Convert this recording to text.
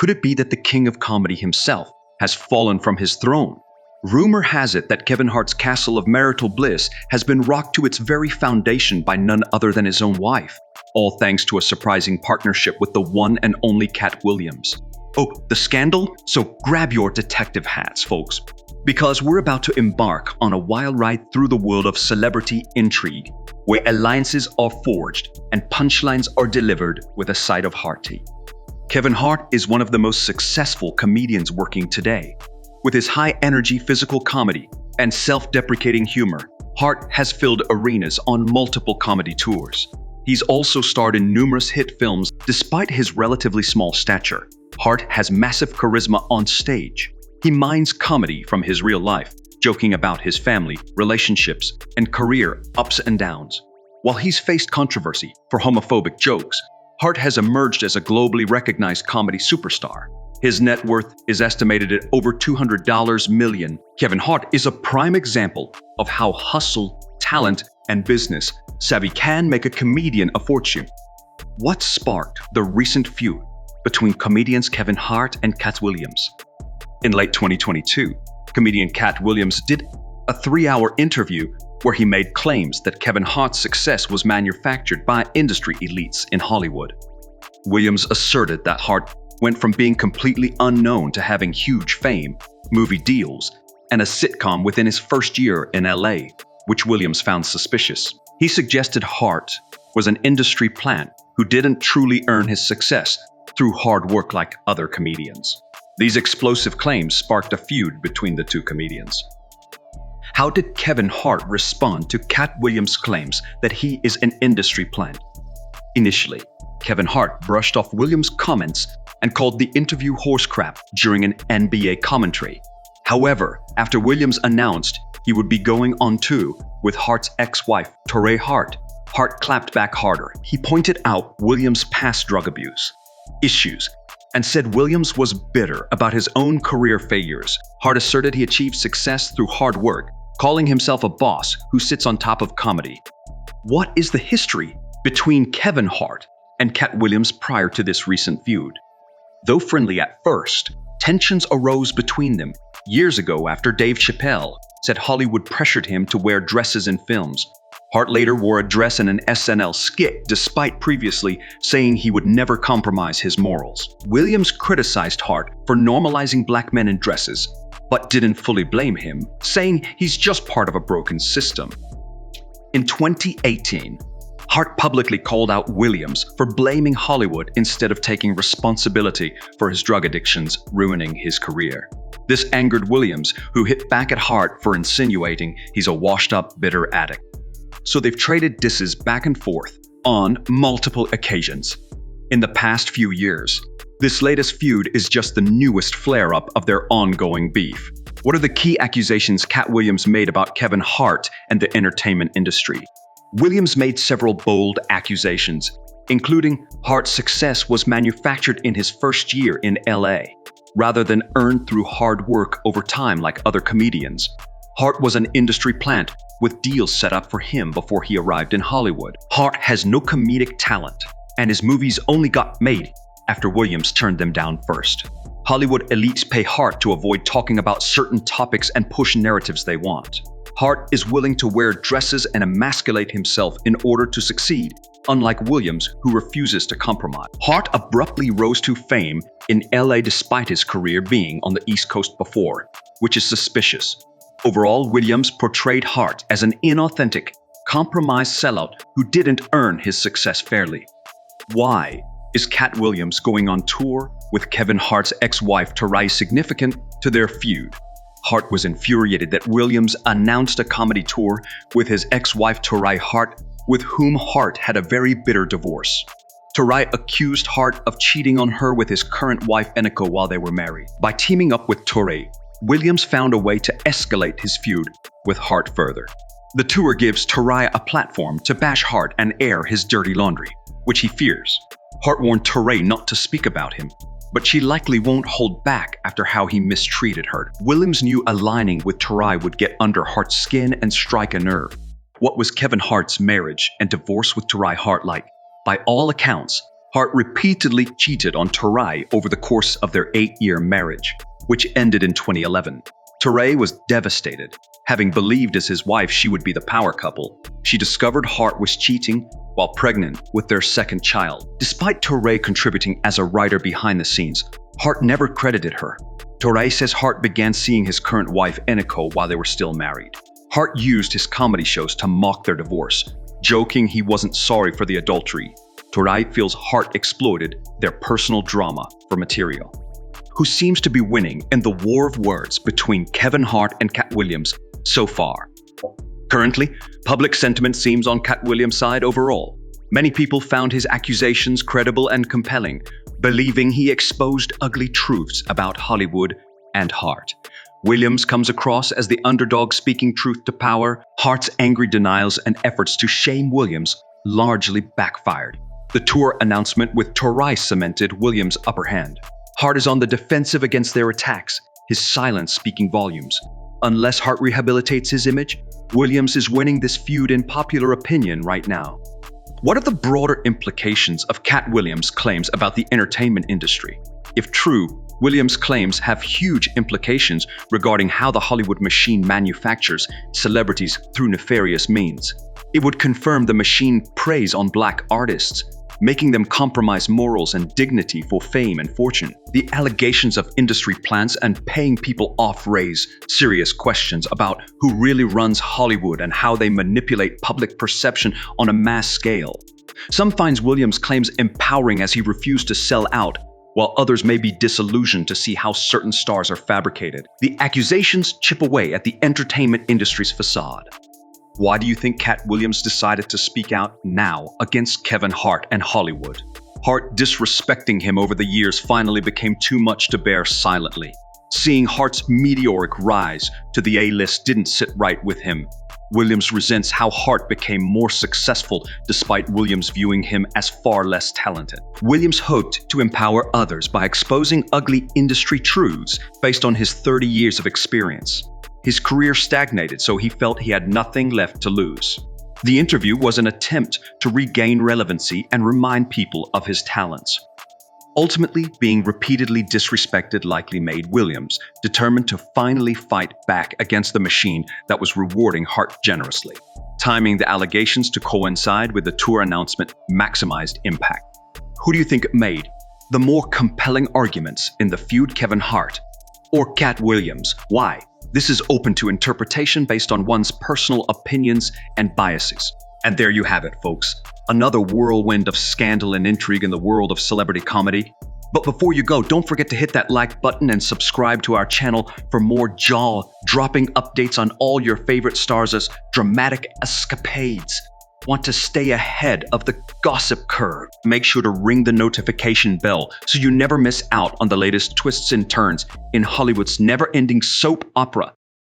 Could it be that the king of comedy himself has fallen from his throne? Rumor has it that Kevin Hart's castle of marital bliss has been rocked to its very foundation by none other than his own wife, all thanks to a surprising partnership with the one and only Katt Williams. Oh, the scandal? So grab your detective hats, folks, because we're about to embark on a wild ride through the world of celebrity intrigue, where alliances are forged and punchlines are delivered with a side of hearty. Kevin Hart is one of the most successful comedians working today. With his high-energy physical comedy and self-deprecating humor, Hart has filled arenas on multiple comedy tours. He's also starred in numerous hit films despite his relatively small stature. Hart has massive charisma on stage. He mines comedy from his real life, joking about his family, relationships, and career ups and downs. While he's faced controversy for homophobic jokes, Hart has emerged as a globally recognized comedy superstar. His net worth is estimated at over $200 million. Kevin Hart is a prime example of how hustle, talent, and business savvy can make a comedian a fortune. What sparked the recent feud between comedians Kevin Hart and Katt Williams? In late 2022, comedian Katt Williams did a 3-hour interview where he made claims that Kevin Hart's success was manufactured by industry elites in Hollywood. Williams asserted that Hart went from being completely unknown to having huge fame, movie deals, and a sitcom within his first year in LA, which Williams found suspicious. He suggested Hart was an industry plant who didn't truly earn his success through hard work like other comedians. These explosive claims sparked a feud between the two comedians. How did Kevin Hart respond to Katt Williams' claims that he is an industry plant? Initially, Kevin Hart brushed off Williams' comments and called the interview horse crap during an NBA commentary. However, after Williams announced he would be going on tour with Hart's ex-wife, Torrei Hart, Hart clapped back harder. He pointed out Williams' past drug abuse issues and said Williams was bitter about his own career failures. Hart asserted he achieved success through hard work, calling himself a boss who sits on top of comedy. What is the history between Kevin Hart and Katt Williams prior to this recent feud? Though friendly at first, tensions arose between them years ago after Dave Chappelle said Hollywood pressured him to wear dresses in films. Hart later wore a dress in an SNL skit despite previously saying he would never compromise his morals. Williams criticized Hart for normalizing black men in dresses, but didn't fully blame him, saying he's just part of a broken system. In 2018, Hart publicly called out Williams for blaming Hollywood instead of taking responsibility for his drug addictions ruining his career. This angered Williams, who hit back at Hart for insinuating he's a washed-up, bitter addict. So they've traded disses back and forth on multiple occasions. In the past few years, this latest feud is just the newest flare-up of their ongoing beef. What are the key accusations Katt Williams made about Kevin Hart and the entertainment industry? Williams made several bold accusations, including Hart's success was manufactured in his first year in LA, rather than earned through hard work over time like other comedians. Hart was an industry plant with deals set up for him before he arrived in Hollywood. Hart has no comedic talent, and his movies only got made after Williams turned them down first. Hollywood elites pay Hart to avoid talking about certain topics and push narratives they want. Hart is willing to wear dresses and emasculate himself in order to succeed, unlike Williams, who refuses to compromise. Hart abruptly rose to fame in LA despite his career being on the East Coast before, which is suspicious. Overall, Williams portrayed Hart as an inauthentic, compromised sellout who didn't earn his success fairly. Why is Katt Williams going on tour with Kevin Hart's ex-wife Torrei significant to their feud? Hart was infuriated that Williams announced a comedy tour with his ex-wife Torrei Hart, with whom Hart had a very bitter divorce. Torrei accused Hart of cheating on her with his current wife Eniko while they were married. By teaming up with Torrei, Williams found a way to escalate his feud with Hart further. The tour gives Torrei a platform to bash Hart and air his dirty laundry, which he fears. Hart warned Torrei not to speak about him, but she likely won't hold back after how he mistreated her. Williams knew aligning with Torrei would get under Hart's skin and strike a nerve. What was Kevin Hart's marriage and divorce with Torrei Hart like? By all accounts, Hart repeatedly cheated on Toray over the course of their 8-year marriage, which ended in 2011. Toray was devastated. Having believed as his wife she would be the power couple, she discovered Hart was cheating while pregnant with their second child. Despite Toray contributing as a writer behind the scenes, Hart never credited her. Toray says Hart began seeing his current wife Eniko while they were still married. Hart used his comedy shows to mock their divorce, joking he wasn't sorry for the adultery. Toray feels Hart exploited their personal drama for material. Who seems to be winning in the war of words between Kevin Hart and Katt Williams so far? Currently, public sentiment seems on Katt Williams' side overall. Many people found his accusations credible and compelling, believing he exposed ugly truths about Hollywood and Hart. Williams comes across as the underdog speaking truth to power. Hart's angry denials and efforts to shame Williams largely backfired. The tour announcement with Toray cemented Williams' upper hand. Hart is on the defensive against their attacks, his silence speaking volumes. Unless Hart rehabilitates his image, Williams is winning this feud in popular opinion right now. What are the broader implications of Katt Williams' claims about the entertainment industry? If true, Williams' claims have huge implications regarding how the Hollywood machine manufactures celebrities through nefarious means. It would confirm the machine preys on black artists, making them compromise morals and dignity for fame and fortune. The allegations of industry plants and paying people off raise serious questions about who really runs Hollywood and how they manipulate public perception on a mass scale. Some find Williams' claims empowering as he refused to sell out, while others may be disillusioned to see how certain stars are fabricated. The accusations chip away at the entertainment industry's facade. Why do you think Katt Williams decided to speak out now against Kevin Hart and Hollywood? Hart disrespecting him over the years finally became too much to bear silently. Seeing Hart's meteoric rise to the A-list didn't sit right with him. Williams resents how Hart became more successful despite Williams viewing him as far less talented. Williams hoped to empower others by exposing ugly industry truths based on his 30 years of experience. His career stagnated, so he felt he had nothing left to lose. The interview was an attempt to regain relevancy and remind people of his talents. Ultimately, being repeatedly disrespected likely made Williams determined to finally fight back against the machine that was rewarding Hart generously. Timing the allegations to coincide with the tour announcement maximized impact. Who do you think made the more compelling arguments in the feud, Kevin Hart or Katt Williams? Why? This is open to interpretation based on one's personal opinions and biases. And there you have it, folks. Another whirlwind of scandal and intrigue in the world of celebrity comedy. But before you go, don't forget to hit that like button and subscribe to our channel for more jaw-dropping updates on all your favorite stars' dramatic escapades. Want to stay ahead of the gossip curve? Make sure to ring the notification bell so you never miss out on the latest twists and turns in Hollywood's never-ending soap opera